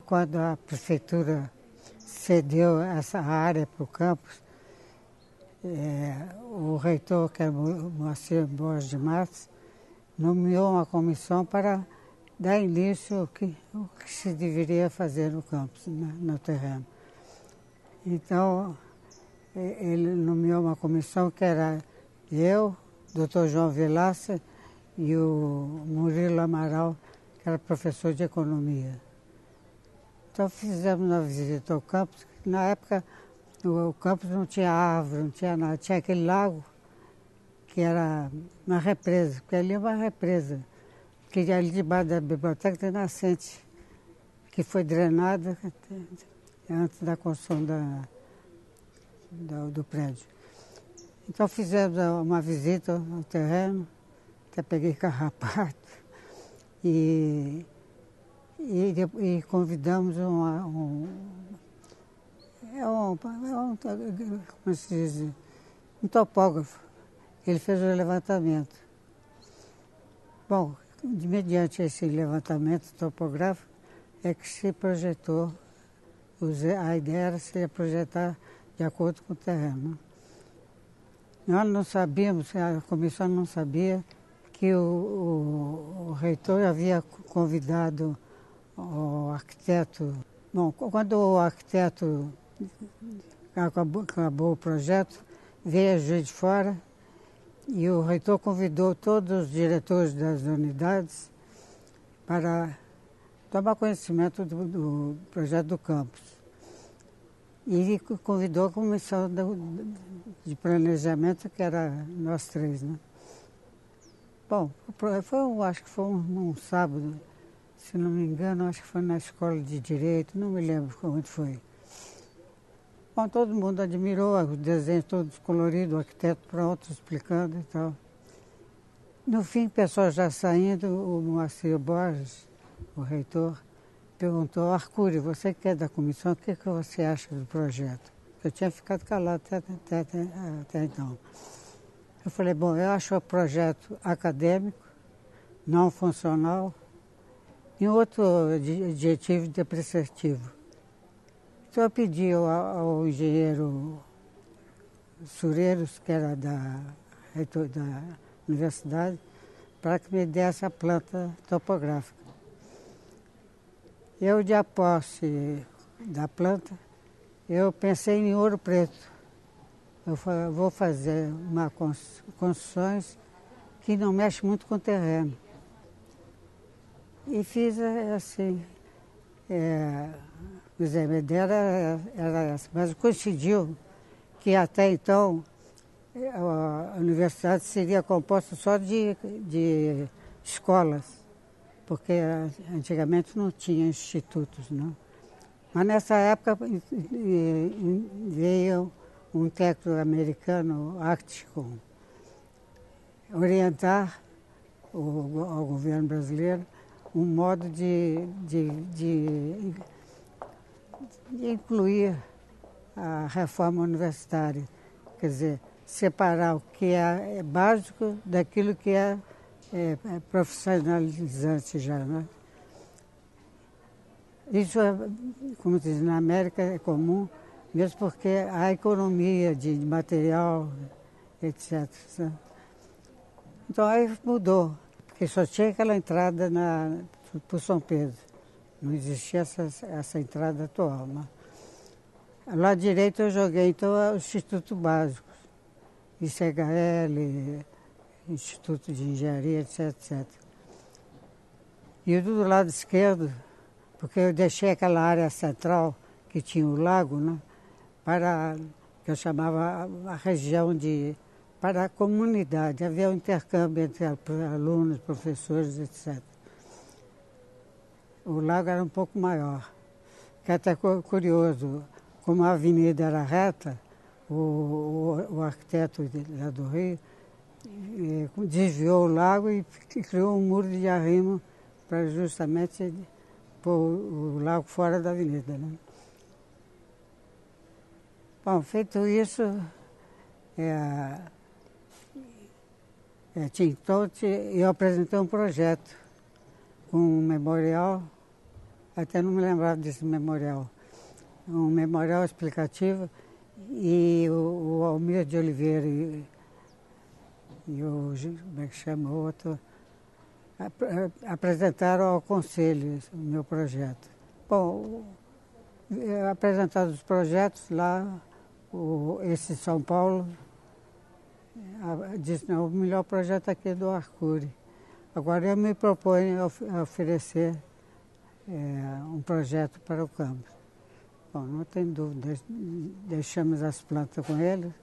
quando a prefeitura cedeu essa área para o campus, o reitor, que era o Moacir Borges de Matos, nomeou uma comissão para dar início ao que se deveria fazer no campus, no terreno. Então, ele nomeou uma comissão que era eu, Dr. João Vilaça e o Murilo Amaral, que era professor de economia. Então fizemos uma visita ao campus. Na época o campus não tinha árvore, não tinha nada. Tinha aquele lago que era uma represa, porque ali é uma represa. Que ali debaixo da biblioteca tem nascente, que foi drenada antes da construção do prédio. Então fizemos uma visita ao terreno, até peguei carrapato e convidamos como se diz, um topógrafo. Ele fez o levantamento. Bom, mediante esse levantamento topográfico é que se projetou, a ideia era se projetar de acordo com o terreno. Nós não sabíamos, a comissão não sabia que o reitor havia convidado o arquiteto. Bom, quando o arquiteto acabou o projeto, veio a Juiz de Fora e o reitor convidou todos os diretores das unidades para tomar conhecimento do projeto do campus. E convidou a comissão de planejamento, que era nós três, né? Bom, acho que foi um sábado, se não me engano, acho que foi na escola de Direito, não me lembro onde foi. Bom, todo mundo admirou os desenhos todos coloridos, o arquiteto pronto, explicando e tal. No fim, o pessoal já saindo, o Moacir Borges, o reitor, perguntou: Arcuri, você que é da comissão, o que você acha do projeto? Eu tinha ficado calado até então. Eu falei: bom, eu acho o projeto acadêmico, não funcional, e outro adjetivo depreciativo. Então eu pedi ao engenheiro Sureiros, que era reitor da universidade, para que me desse a planta topográfica. Eu, de posse da planta, eu pensei em Ouro Preto. Eu vou fazer construções que não mexem muito com o terreno. E fiz assim. Quer dizer, a ideia era essa, mas coincidiu que até então a universidade seria composta só de escolas, porque antigamente não tinha institutos, não. Mas nessa época veio um técnico americano, Acticon, orientar ao governo brasileiro um modo de incluir a reforma universitária, quer dizer, separar o que é básico daquilo que é profissionalizante já, né? Isso, como diz, na América é comum, mesmo porque há economia de material, etc. Então aí mudou, porque só tinha aquela entrada por São Pedro. Não existia essa entrada atual, né? Lá direito eu joguei então o Instituto Básico, ICHL, Instituto de Engenharia, etc. E do lado esquerdo, porque eu deixei aquela área central que tinha o lago, né, que eu chamava a região para a comunidade. Havia um intercâmbio entre alunos, professores, etc. O lago era um pouco maior, que até curioso, como a avenida era reta, o arquiteto lá do Rio desviou o lago e criou um muro de arrimo para justamente pôr o lago fora da avenida, né? Bom, feito isso, então eu apresentei um projeto com um memorial até não me lembrava desse memorial. Um memorial explicativo e o Almir de Oliveira e o, como é que chama, o outro, apresentaram ao conselho o meu projeto. Bom, apresentados os projetos lá, esse de São Paulo disse, não, o melhor projeto aqui é do Arcuri. Agora eu me proponho a oferecer um projeto para o campus. Bom, não tem dúvida, deixamos as plantas com ele.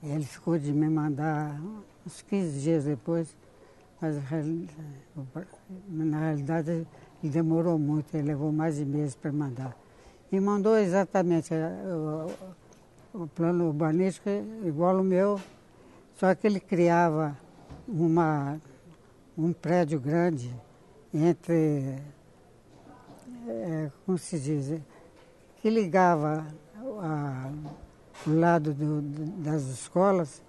Ele ficou de me mandar uns 15 dias depois, mas na realidade ele demorou muito, ele levou mais de meses para mandar. E mandou exatamente o plano urbanístico igual o meu, só que ele criava um prédio grande entre, como se diz, que ligava o lado das escolas,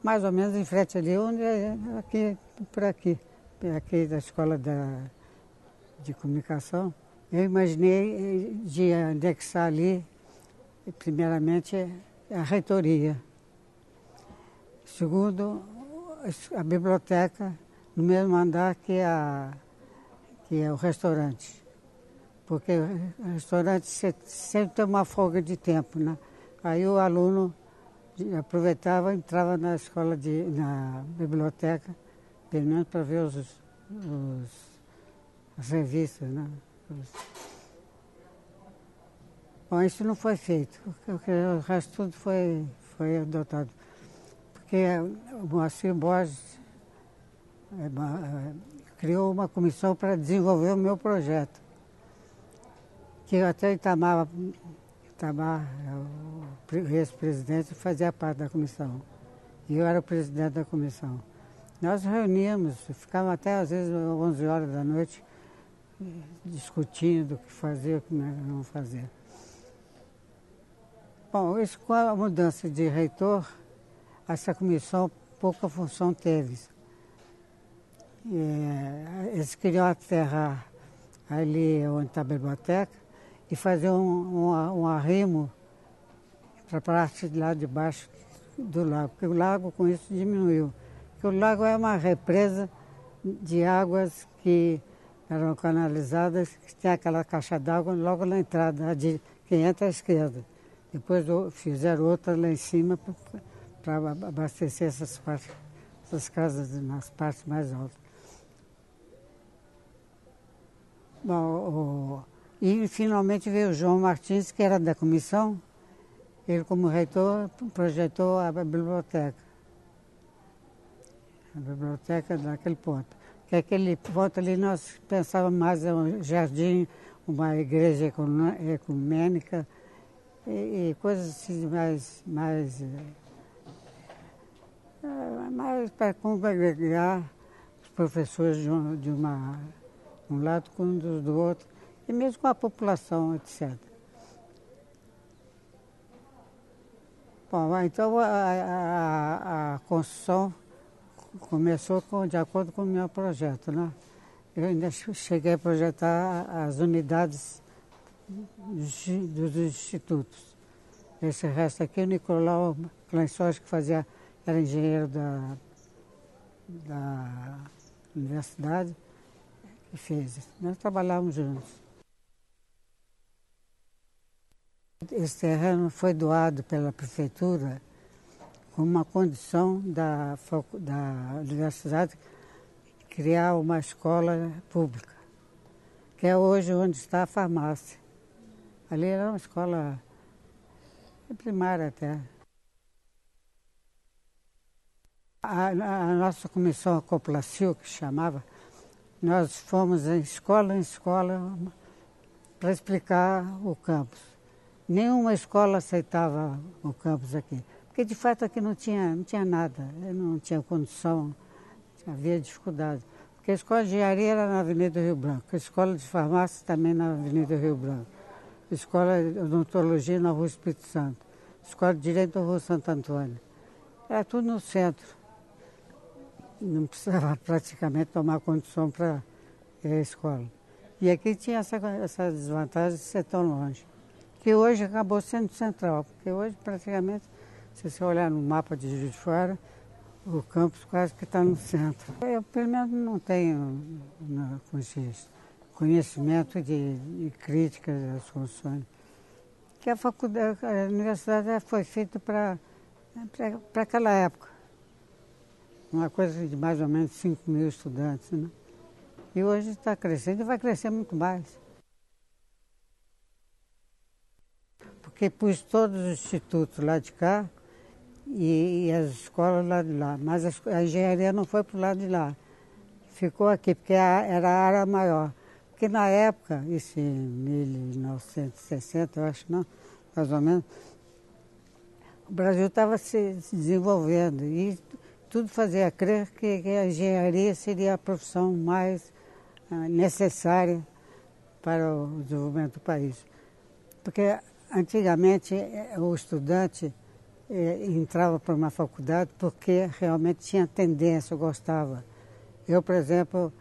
mais ou menos em frente ali, onde aqui, por aqui da escola de comunicação. Eu imaginei de anexar ali, primeiramente, a reitoria. Segundo, a biblioteca, no mesmo andar que é o restaurante. Porque o restaurante sempre tem uma folga de tempo, né? Aí o aluno aproveitava, entrava na escola, na biblioteca, pelo menos para ver as revistas, né? Bom, isso não foi feito, o resto tudo foi adotado. Porque o Moacir Borges criou uma comissão para desenvolver o meu projeto, que até Itamar, o ex-presidente, fazia parte da comissão. E eu era o presidente da comissão. Nós reuníamos, ficávamos até às vezes 11 horas da noite, discutindo o que fazer, o que não fazer. Bom, isso, com a mudança de reitor, essa comissão pouca função teve. Eles queriam aterrar ali onde está a biblioteca e fazer um arrimo para a parte de lá de baixo do lago, porque o lago com isso diminuiu. Porque o lago é uma represa de águas que eram canalizadas, que tem aquela caixa d'água logo na entrada, que entra à esquerda. Depois fizeram outra lá em cima para abastecer essas casas nas partes mais altas. Bom, e finalmente veio o João Martins, que era da comissão. Ele, como reitor, projetou a biblioteca. A biblioteca daquele ponto. Que aquele ponto ali nós pensávamos mais em um jardim, uma igreja ecumênica e coisas assim mais para congregar os professores de um lado com do outro, e mesmo com a população, etc. Bom, então a construção começou de acordo com o meu projeto, né? Eu ainda cheguei a projetar as unidades dos institutos. Esse resto aqui, o Nicolau Clençóis, que era engenheiro da universidade, que fez. Nós trabalhávamos juntos. Esse terreno foi doado pela prefeitura com uma condição da universidade criar uma escola pública, que é hoje onde está a farmácia. Ali era uma escola primária até. A nossa comissão Acoplacil, que chamava, nós fomos em escola para explicar o campus. Nenhuma escola aceitava o campus aqui, porque de fato aqui não tinha nada, não tinha condição, havia dificuldade. Porque a escola de engenharia era na Avenida Rio Branco, a escola de farmácia também na Avenida Rio Branco, a escola de odontologia na Rua Espírito Santo, a escola de direito na Rua Santo Antônio. Era tudo no centro. Não precisava praticamente tomar condição para ir à escola. E aqui tinha essa desvantagem de ser tão longe, que hoje acabou sendo central, porque hoje praticamente, se você olhar no mapa de Juiz de Fora, o campus quase que está no centro. Eu, pelo menos, não tenho conhecimento de críticas às soluções. Que a faculdade, a universidade foi feita para aquela época. Uma coisa de mais ou menos 5 mil estudantes, né? E hoje está crescendo e vai crescer muito mais. Porque pus todos os institutos lá de cá e as escolas lá de lá. Mas a engenharia não foi para o lado de lá. Ficou aqui, porque era a área maior. Porque na época, isso em 1960, eu acho, não, mais ou menos, o Brasil estava se desenvolvendo e tudo fazia crer que a engenharia seria a profissão mais necessária para o desenvolvimento do país. Porque antigamente o estudante entrava para uma faculdade porque realmente tinha tendência, gostava. Eu, por exemplo,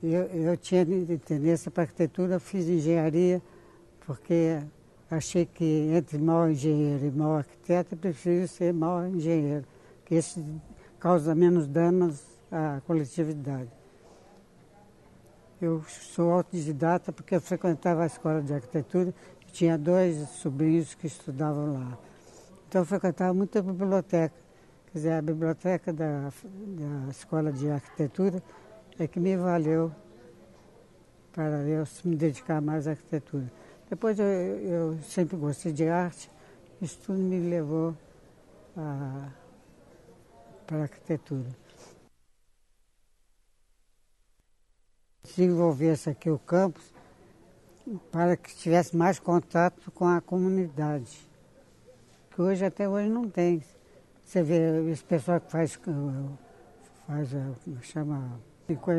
eu tinha tendência para arquitetura, fiz engenharia porque achei que entre mau engenheiro e mau arquiteto, eu prefiro ser mau engenheiro, que isso causa menos danos à coletividade. Eu sou autodidata porque eu frequentava a escola de arquitetura e tinha 2 sobrinhos que estudavam lá. Então eu frequentava muito a biblioteca. Quer dizer, a biblioteca da escola de arquitetura é que me valeu para eu me dedicar mais à arquitetura. Depois eu sempre gostei de arte, isso tudo me levou para a arquitetura. Desenvolvesse aqui o campus para que tivesse mais contato com a comunidade, que até hoje não tem. Você vê esse pessoal que faz chama,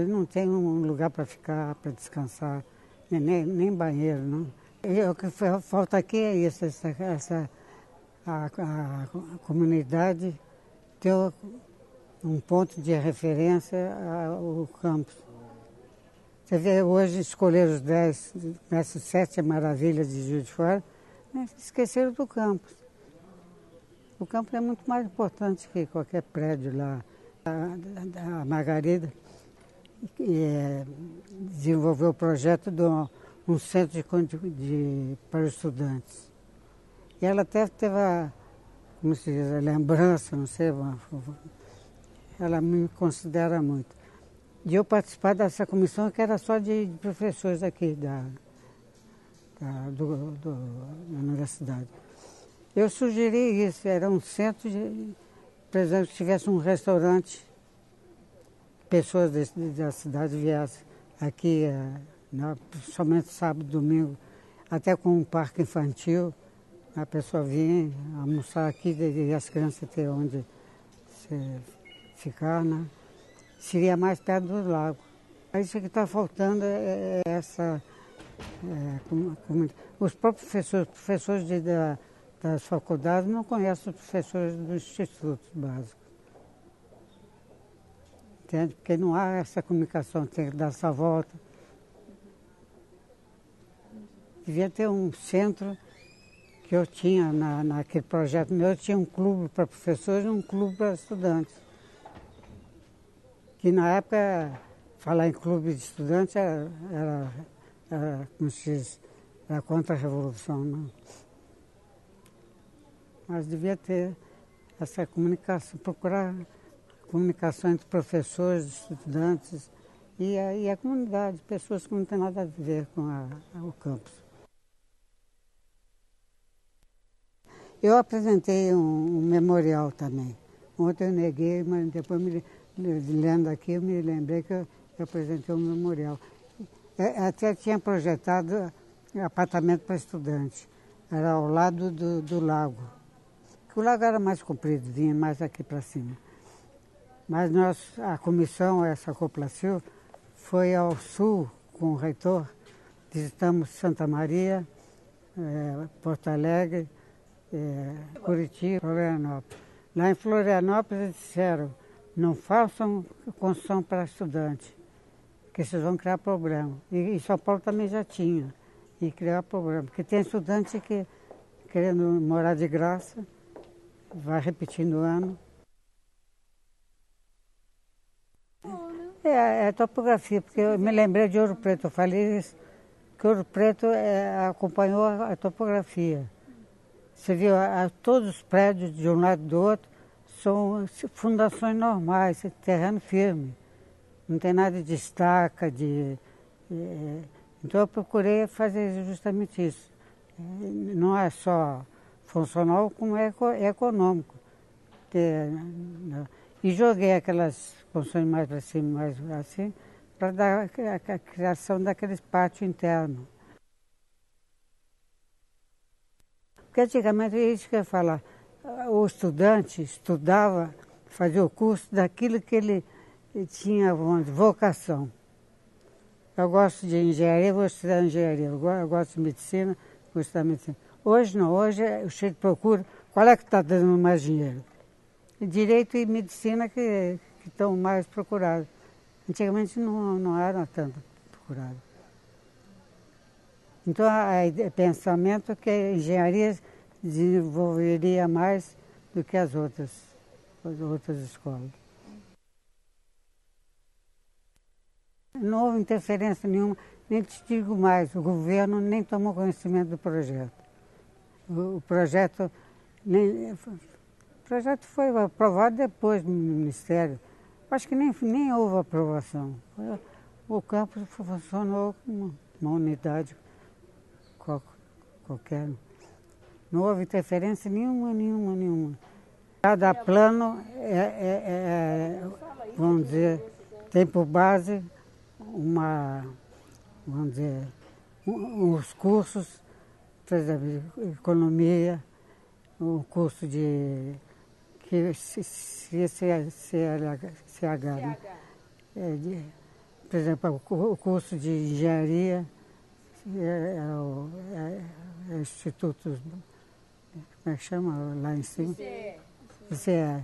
não tem um lugar para ficar, para descansar, nem banheiro, não. E o que falta aqui é isso, a comunidade ter um ponto de referência ao campus. Você vê hoje escolher os 10, essas 7 maravilhas de Juiz de Fora, né, esqueceram do campus. O campus é muito mais importante que qualquer prédio lá. A Margarida desenvolveu o projeto de um centro para os estudantes. E ela até teve como se diz, a lembrança, não sei, ela me considera muito. De eu participar dessa comissão que era só de professores aqui da universidade. Eu sugeri isso, era um centro, por exemplo, se tivesse um restaurante, pessoas da cidade viessem aqui, somente sábado e domingo, até com um parque infantil, a pessoa vinha almoçar aqui e as crianças ter onde ficar, né? Seria mais perto do lago. Isso que está faltando é essa comunidade. Os próprios professores das faculdades não conhecem os professores dos institutos básicos. Entende? Porque não há essa comunicação, tem que dar essa volta. Devia ter um centro que eu tinha naquele projeto meu, eu tinha um clube para professores e um clube para estudantes. Que na época, falar em clube de estudantes era como se diz, era contra a revolução, não? Mas devia ter essa comunicação, procurar comunicação entre professores, estudantes e a comunidade, pessoas que não têm nada a ver com o campus. Eu apresentei um memorial também. Ontem eu neguei, mas depois lendo aqui eu me lembrei que eu apresentei um memorial. Até tinha projetado apartamento para estudante. Era ao lado do lago. O lago era mais comprido, vinha mais aqui para cima. Mas a comissão, essa Coplacil, foi ao sul com o reitor. Visitamos Santa Maria, Porto Alegre, Curitiba, Florianópolis. Lá em Florianópolis eles disseram, não façam construção para estudante, porque vocês vão criar problema. E em São Paulo também já tinha, e criar problema, porque tem estudante que, querendo morar de graça, vai repetindo o ano. É topografia, porque eu me lembrei de Ouro Preto, eu falei isso, que Ouro Preto acompanhou a topografia. Você viu, todos os prédios de um lado e do outro são fundações normais, terreno firme. Não tem nada de estaca, então eu procurei fazer justamente isso. Não é só funcional, como é econômico. E joguei aquelas construções mais para cima, mais assim, para dar a criação daqueles pátios internos. Porque antigamente, é isso que eu ia falar, o estudante estudava, fazia o curso daquilo que ele tinha vocação. Eu gosto de engenharia, vou estudar engenharia. Eu gosto de medicina, vou estudar medicina. Hoje não, hoje o chefe procura qual é que está dando mais dinheiro. Direito e medicina que estão mais procurados. Antigamente não eram tanto procurados. Então, o pensamento é que a engenharia desenvolveria mais do que as outras escolas. Não houve interferência nenhuma, nem te digo mais, o governo nem tomou conhecimento do projeto. O projeto foi aprovado depois no Ministério. Acho que nem houve aprovação. O campus funcionou como uma unidade qualquer. Não houve interferência nenhuma. Cada plano vamos dizer, tem por base uns cursos, por exemplo, economia, um curso de CH, né? Por exemplo, o curso de engenharia, institutos, como é que chama lá em cima? ICE.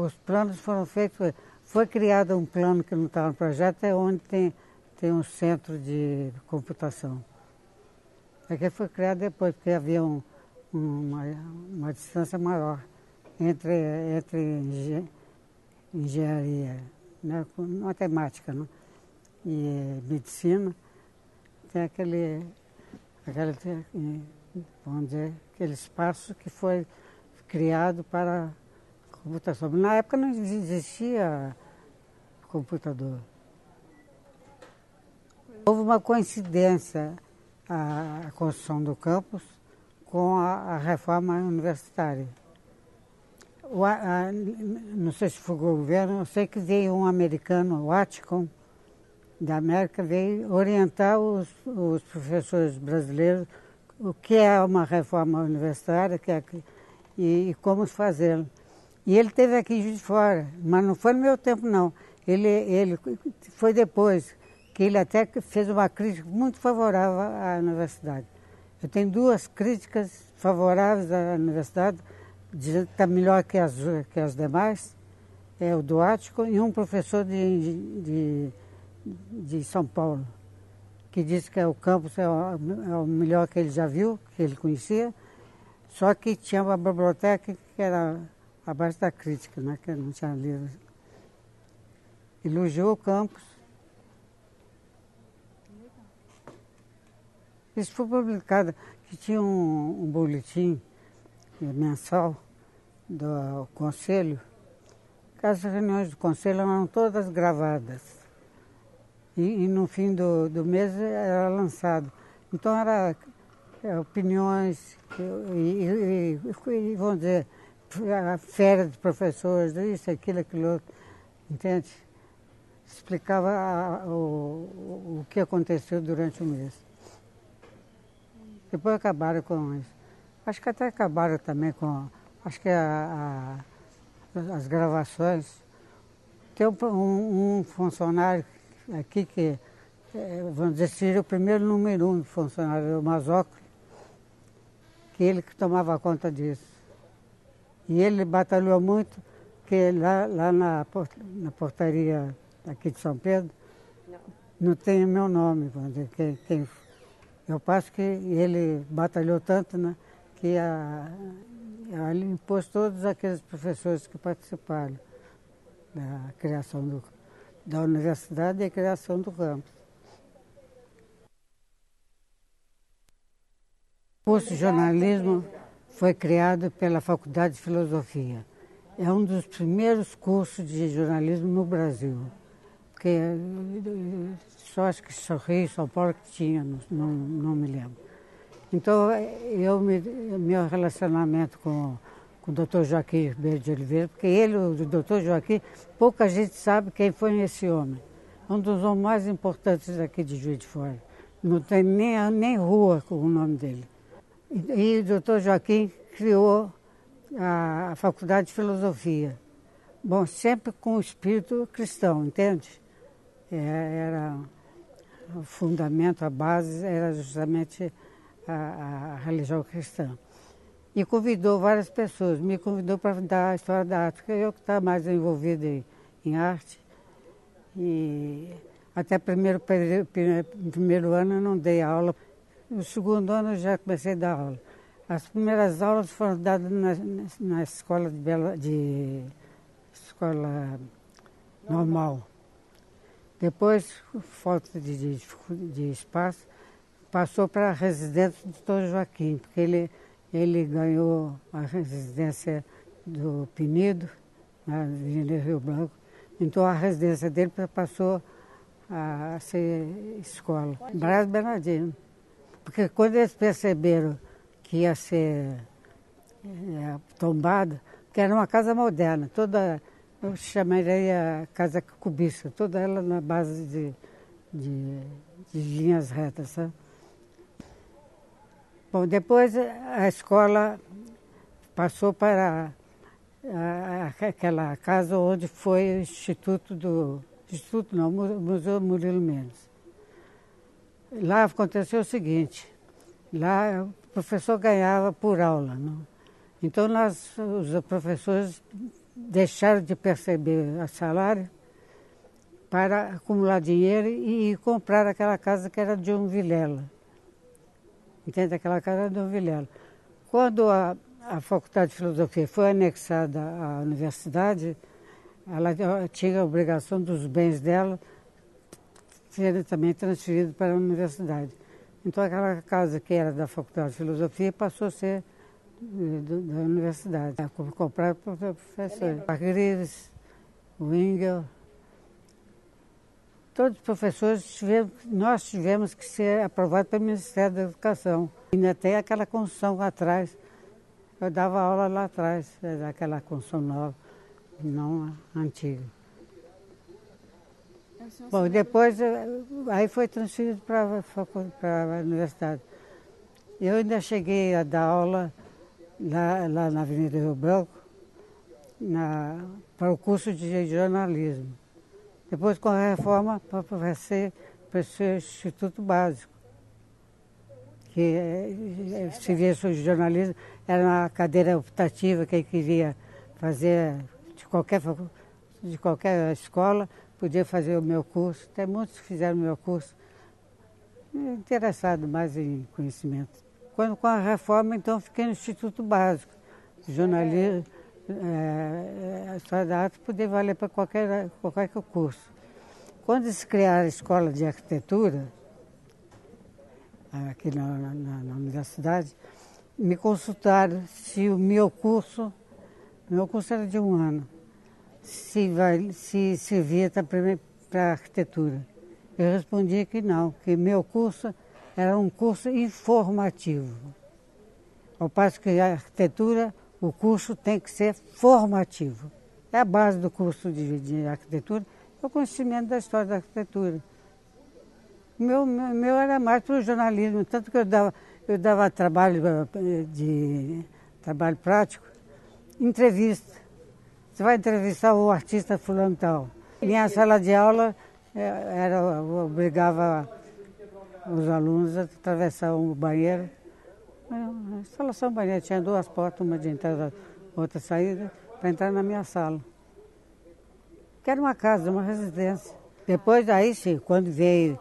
Os planos foram feitos, foi criado um plano que não estava no projeto, é onde tem um centro de computação. Aqui foi criado depois, porque havia uma distância maior entre engenharia, né, matemática, né, e medicina. Tem vamos dizer, aquele espaço que foi criado para computação. Na época não existia computador. Houve uma coincidência a construção do campus com a reforma universitária. Não sei se foi o governo, eu sei que veio um americano, o Atkin, da América, veio orientar os professores brasileiros o que é uma reforma universitária e como fazê-la. E ele esteve aqui em Juiz de Fora, mas não foi no meu tempo, não. Ele foi depois, que ele até fez uma crítica muito favorável à universidade. Eu tenho duas críticas favoráveis à universidade, dizendo que está melhor que as demais, é o do Ático e um professor de São Paulo, que disse que o campus é o melhor que ele já viu, que ele conhecia, só que tinha uma biblioteca que era abaixo da crítica, né, que não tinha livros. Elogiou o campus. Isso foi publicado, que tinha um boletim mensal do Conselho, que as reuniões do Conselho eram todas gravadas. E no fim do mês era lançado. Então era opiniões, vamos dizer, a férias de professores, isso, aquilo, aquilo outro, entende? Explicava o que aconteceu durante o mês. Depois acabaram com isso. Acho que até acabaram também com, acho que as gravações. Tem um funcionário aqui que, vamos dizer, seria o primeiro número 1 funcionário, o Mazoco, que ele que tomava conta disso. E ele batalhou muito, que lá na portaria aqui de São Pedro, não tem meu nome. Eu passo que ele batalhou tanto, né, que ele impôs todos aqueles professores que participaram da criação da universidade e a criação do campus. O curso de jornalismo foi criado pela Faculdade de Filosofia. É um dos primeiros cursos de jornalismo no Brasil, porque só acho que Rio, São Paulo que tinha, não me lembro. Então, meu relacionamento com o Dr. Joaquim Ribeiro de Oliveira, porque o Dr. Joaquim, pouca gente sabe quem foi esse homem. É um dos homens mais importantes aqui de Juiz de Fora. Não tem nem rua com o nome dele. E o Dr. Joaquim criou a Faculdade de Filosofia. Bom, sempre com o espírito cristão, entende? Era o fundamento, a base era justamente a religião cristã. E convidou várias pessoas, me convidou para dar a história da arte, porque eu que estava mais envolvido em arte. E até primeiro ano eu não dei aula. No segundo ano eu já comecei a dar aula. As primeiras aulas foram dadas na escola escola normal. Depois, por falta de espaço, passou para a residência do Dr. Joaquim, porque ele ganhou a residência do Penido, na Avenida Rio Branco. Então a residência dele passou a ser escola. Brás Bernardino. Porque quando eles perceberam que ia ser tombada, que era uma casa moderna, eu chamaria casa cubista, toda ela na base de linhas retas, sabe? Bom, depois a escola passou para aquela casa onde foi o Museu Murilo Mendes. Lá aconteceu o seguinte, lá o professor ganhava por aula, não? Então os professores deixaram de perceber o salário para acumular dinheiro e comprar aquela casa que era de um Vilela. Entende? Aquela casa era de um Vilela. Quando a Faculdade de Filosofia foi anexada à universidade, ela tinha a obrigação dos bens dela serem também transferidos para a universidade. Então aquela casa que era da Faculdade de Filosofia passou a ser da universidade, comprada por professores. A Gris, o Engel, todos os professores nós tivemos que ser aprovados pelo Ministério da Educação. Ainda tem aquela construção lá atrás. Eu dava aula lá atrás, daquela construção nova, não antiga. Bom, depois aí foi transferido para a universidade. Eu ainda cheguei a dar aula lá na Avenida Rio Branco para o curso de jornalismo. Depois, com a reforma, para ser Instituto Básico, que serviço de jornalismo era uma cadeira optativa, quem queria fazer de qualquer escola, podia fazer o meu curso. Tem muitos que fizeram o meu curso, interessados mais em conhecimento. Quando com a reforma, então, fiquei no Instituto Básico. Jornalismo, a história da arte podia valer para qualquer curso. Quando se criaram a escola de arquitetura, aqui na universidade, me consultaram se o meu curso era de um ano, se servia para arquitetura. Eu respondi que não, que meu curso era um curso informativo. Ao passo que a arquitetura, o curso tem que ser formativo. É a base do curso de arquitetura, é o conhecimento da história da arquitetura. O meu era mais para o jornalismo, tanto que eu dava trabalho prático, entrevista. Você vai entrevistar o artista fulano e tal. Minha sala de aula obrigava os alunos a atravessar um banheiro. A instalação banheiro tinha duas portas, uma de entrada, outra saída, para entrar na minha sala. que era uma casa, uma residência. Depois daí, sim, quando veio,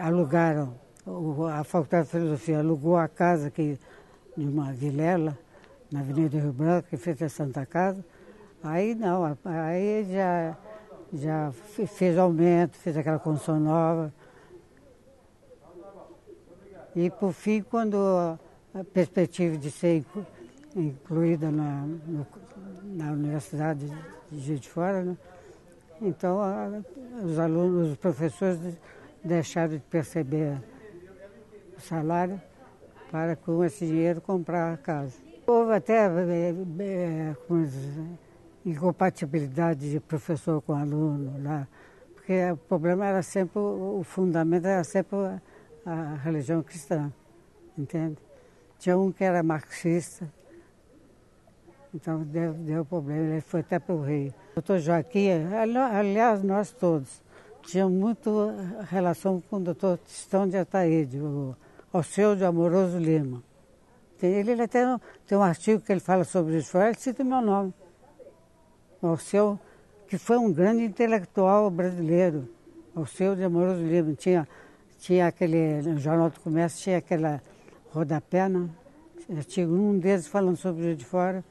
alugaram, a Faculdade de Filosofia alugou a casa aqui de uma vilela, na Avenida Rio Branco, em frente à Santa Casa. Aí não, aí já fez aumento, fez aquela construção nova. E, por fim, quando a perspectiva de ser incluída na Universidade de Juiz de Fora, né? Então os alunos, os professores deixaram de perceber o salário para, com esse dinheiro, comprar a casa. Houve até incompatibilidade de professor com aluno lá, porque o problema era sempre, o fundamento era sempre a religião cristã, entende? Tinha um que era marxista, então deu problema, ele foi até para o Rio. O doutor Joaquim, aliás, nós todos, tínhamos muito relação com o doutor Tristão de Ataíde, o Alceu de Amoroso Lima. Ele até tem um artigo que ele fala sobre isso, ele cita meu nome. O Alceu, que foi um grande intelectual brasileiro, Alceu de Amoroso Lima, tinha aquele, no Jornal do Comércio, tinha aquela rodapé, né? Tinha um deles falando sobre o Juiz de Fora.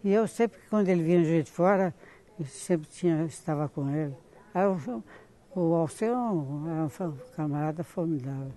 E eu sempre, quando ele vinha no Juiz de Fora, eu sempre estava com ele. O Alceu era um camarada formidável.